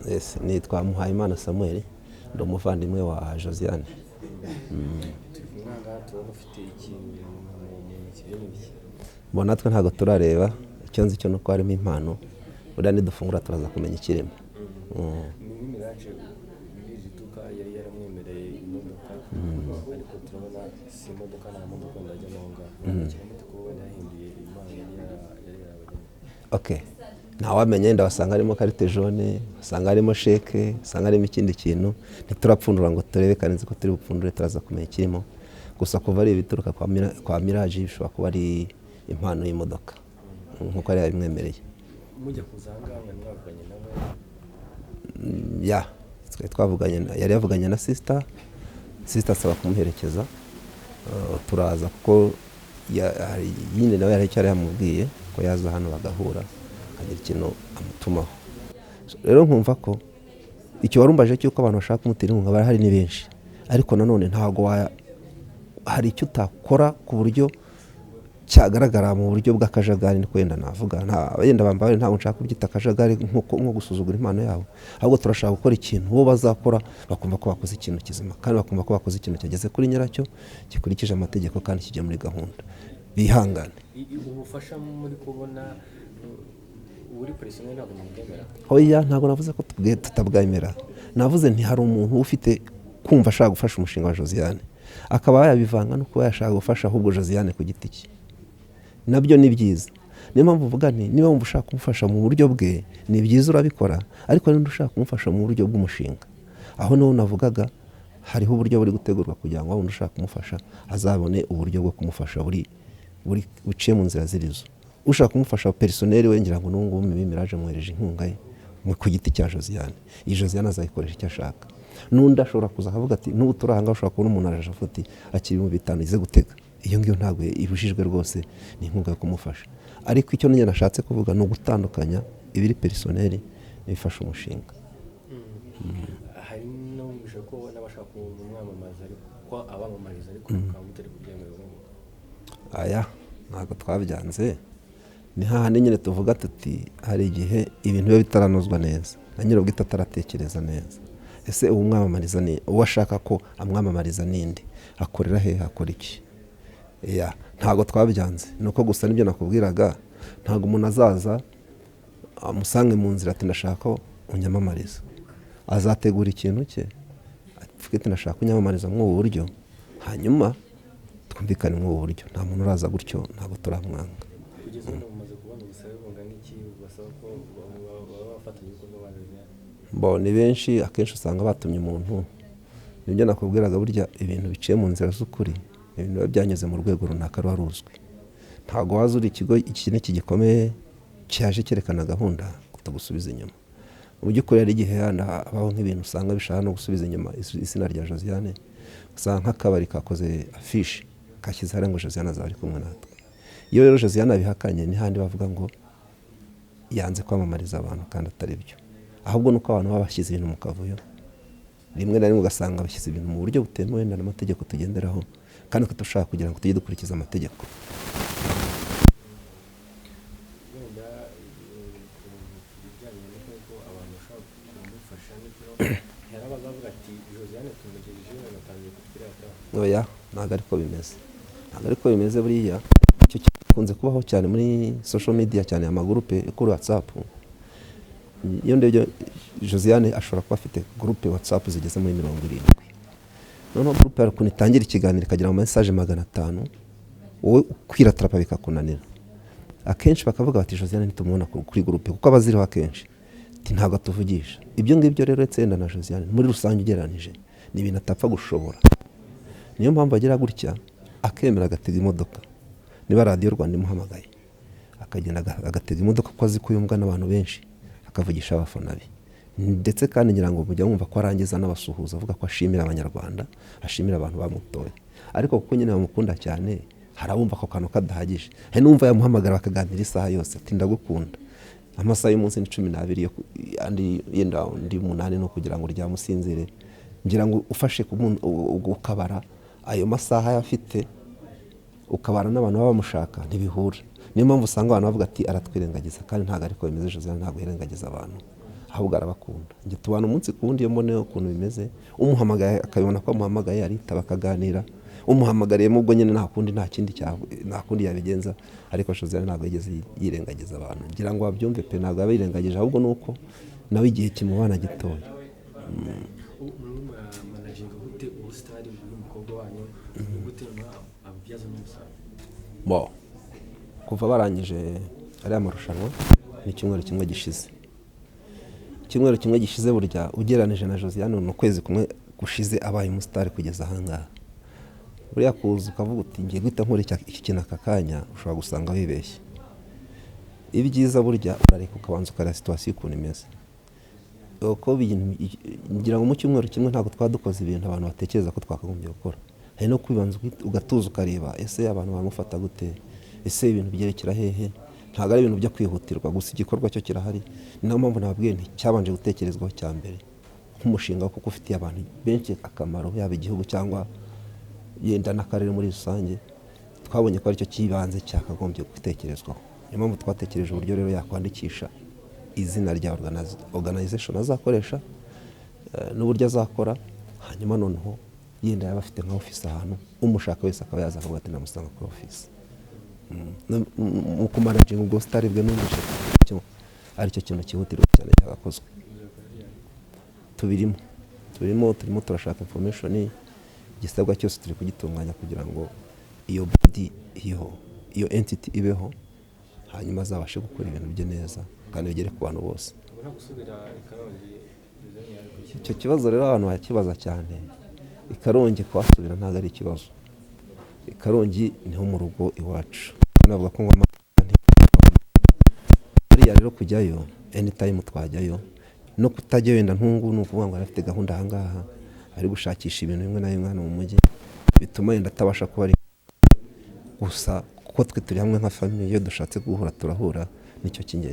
Yes, nitwa Muhayimana Samuel, ndi umuvandimwe wa Josiane. Bo natwe ntabwo turareba, icyo nzi cyo nuko harimo impano, buriya nidufungura turaza kumenya ikirimo. Okay. Ntawamenya yenda wasanga harimo karite jaune, wasanga harimo sheke, wasanga harimo ikindi kintu, ntiturapfundura ngo turebe kandi ko turi bupfundure turaza kumenya ikirimo. Gusa kuva ari ibituruka kwa Mirage bishobora kuba ari impano y'imodoka nkuko ari yabimwemereye. Mujya kuzanga mwavuganye nawe? Ya, twavuganye, yari yavuganye na sister asaba kumuherekeza. Turaza kuko yindi nawe yari cyari yamubwiye ko yaza hano bagahura akagira ikintu amutumaho. Rero nkumva ko icyo warumbaje cyuko abantu bashaka kumutera inkunga bari hari ni benshi, ariko nanone ntago hari icyo utakora ku buryo cyagaragara mu buryo bw'akajagari. Ni kwenda navuga yenda bambaye ntago nshaka kubyita akajagari nko gusuzugura impano yabo, ahubwo turashaka gukora ikintu bo bazakora bakumva ko bakoze ikintu kizima, kandi bakumva ko bakoze ikintu cyageze kuri nyiracyo gikurikije amategeko kandi kijya muri gahunda. Bihangane. Ubufasha muri kubona uri personel ntabwo mwemera? Oya, ntabwo navuze ko tutabwemera. Navuze nti hari umuntu ufite kumva ashaka gufasha umushinga wa Josiane, akaba yabivanga no kuba yashaka gufasha ahubwo Josiane ku giti cye. Nabyo ni byiza. Niyo mpamvu mvuga nti niba wumva ushaka kumufasha mu buryo bwe ni byiza urabikora, ariko niba ushaka kumufasha mu buryo bw'umushinga, aho naho navugaga hariho uburyo buri gutegurwa kugira ngo umuntu ushaka kumufasha azabone uburyo bwo kumufasha buri buciye mu nzira zirizo. Ushaka kumufasha personnel we ngira ngo n'ubu Mirage mwereje inkunga ye ku giti cya Josiane. Iyi Josiane azayikoresha icyo ashaka. N'undi ashobora kuza akavuga ati n'ubu turahanga ushobora kubona umuntu araje afuti akiri mu bitanu ize gutega. Iyo ngiyo ntabwo ibujijwe rwose, ni inkunga yo kumufasha. Ariko icyo nyine nashatse kuvuga no gutandukanya ibiri personnel n'ibifasha umushinga. Hari n'ubisha ko n'abashaka kumwamamaza ariko abamamariza ariko bakamutera kubyemera. Aya ntabwo twabyanze. Ni hahandi nyine tuvuga tuti hari igihe ibintu biba bitaranozwa neza na nyir'ubwite ataratekereza neza. Ese uwo mwamamariza ni uwo ashaka ko amwamamariza nindi akorera he, akora iki? Ntabwo twabyanze, nuko gusa nibyo nakubwiraga. Ntabwo umuntu azaza amusange mu nzira ati ndashaka ko unyamamariza. Azategura ikintu cye avuga ati ndashaka kunyamamariza mu buryo, hanyuma twumvikane mu buryo. Nta muntu uraza gutyo, ntabwo turamwanga. Kugeza ubu mumaze kubona ubusabe bungana iki basaba ko bafatanya ibikorwa bazanye? Bo ni benshi, akenshi usanga batumye umuntu. Nibyo nakubwiraga, burya ibintu biciye mu nzira z'ukuri, ibintu biba byanyuze mu rwego runaka rwaruzwi. Ntabwo waza uri ikigo iki n'iki gikomeye cyaje cyerekana gahunda kutugusubiza inyuma. Mu by'ukuri hari igihe habaho nk'ibintu usanga bishaka no gusubiza inyuma izina rya Josiane. Usanga nk'akabari kakoze afishi kashyize hari ngo Josiane azaba ari kumwe natwe. Iyo rero Josiane abihakanye ni handi bavuga ngo yanze kwamamariza abantu kandi atari byo. Ahubwo nuko abantu baba bashyize ibintu mu kavuyo, rimwe na rimwe ugasanga bashyize ibintu mu buryo butemewe n'amategeko tugenderaho, kandi ko dushaka kugira ngo tujye dukurikiza amategeko. Oya, ntabwo ariko bimeze. Ntabwo ariko bimeze buriya. Icyo gikunze kubaho cyane muri social media, cyane amagurupe kuri WhatsApp. Iyo ndebye Josiane ashobora kuba afite groupe WhatsApp zigeze muri 70. Noneho groupe yari kunitangira ikiganiro ikagira ama message 500, wowe kwiratrapa bikakunanira. Akenshi bakavuga bati Josiane nitumubona kuri groupe kuko abaziriho akenshi ntabwo tuvugisha. Ibyo ngibyo rero etsenda na Josiane muri rusange ugeranije ni ibintu atapfa gushobora. Niyo mpamvu agira gutya akemera agatega imodoka. Niba Radio Rwanda imuhamagaye akagenda agatega imodoka ko azi kuyumva n'abantu benshi, akavugisha abafana be. Ndetse kandi ngira ngo mujya mwumva ko arangiza n'abasuhuza avuga ko ashimira abanyarwanda, ashimira abantu bamutoye. Ariko kuko nyine bamukunda cyane, harabumva ko kantu kadahagije. He numva yamuhamagara bakaganira isaha yose ati ndagukunda. Amasaha y'umunsi ni 12 andi yenda ndi 8 no kugira ngo ryamusinzire. Ngira ngo ufashe ukabara ayo masaha yafite, ukabara n'abantu baba bamushaka ntibihura. Niyo mpamvu usanga abantu bavuga ati aratwirengagiza, kandi ntabwo ariko bimeze. Josiane ntabwo yirengagiza abantu, ahubwo arabakunda. Njye tubana umunsi ku wundi iyo mboneyeho ukuntu bimeze, umuhamagaye akabibona ko amuhamagaye aritaba akaganira, umuhamagariyemo ubwo nyine nta kundi yabigenza. Ariko Josiane ntabwo yigeze yirengagiza abantu, ngira ngo babyumve pe, ntabwo yaba yirengagije, ahubwo nuko nawe igihe kimubana gitoya. managinga gute ubusitari n'umukobwa wanyu, gute ababyaza n'umusaruro? Bo kuva barangije ariya marushanwa ni icyumweru kimwe gishize. Icyumweru kimwe gishize burya ugereranije na Josiane ni ukwezi kumwe gushize abaye umusitari kugeza ahangaha. Buriya kuza ukavuga uti ngiye guhita nkora iki kintu aka kanya, ushobora gusanga wibeshye. Ibyiza burya urareka ukabanza ukareba situwasiyo ukuntu imeze. Uko ngira ngo mu cyumweru kimwe ntabwo twadukoze ibintu abantu batekereza ko twakagombye gukora. Hari no kwibanza ugatuza ukareba ese abantu bamufata gute, ese ibintu byerekera hehe. Ntabwo ari ibintu byo kwihutirwa, gusa igikorwa cyo kirahari. Niyo mpamvu nababwiye nti cyabanje gutekerezwaho cya mbere nk'umushinga kuko ufitiye abantu benshi akamaro, yaba igihugu cyangwa yenda n'akarere muri rusange. Twabonye ko aricyo kibanze cyakagombye gutekerezwaho. Niyo mpamvu twatekereje uburyo rero yakwandikisha izina rya organization azakoresha n'uburyo azakora, hanyuma noneho yenda yaba afite nka office ahantu umushaka wese akaba yaza akavuga ati ndamusanga kuri office. Mu kumanaginga ubwo sitari bwe n'umwishe aricyo kintu cyihutirwa cyane cyagakozwe. Turimo turashaka information, igisabwa cyose turi kugitunganya kugira ngo iyo body iyo entity ibeho, hanyuma azabashe gukora ibintu bye neza kandi bigere ku bantu bose. Icyo kibazo rero abantu bakibaza cyane. I Karongi kuhasubira ntabwo ari ikibazo. I Karongi niho mu rugo iwacu. Navuga ko ngoma ariya rero kujyayo anytime twajyayo, no kutajya wenda ntungu ni ukuvuga ngo arafite gahunda ahangaha ari gushakisha ibintu bimwe na bimwe hano mu mujyi bituma yenda atabasha kuba ari gusa, kuko twe turi hamwe nka famille, iyo dushatse guhura turahura, nicyo cy'ingenzi.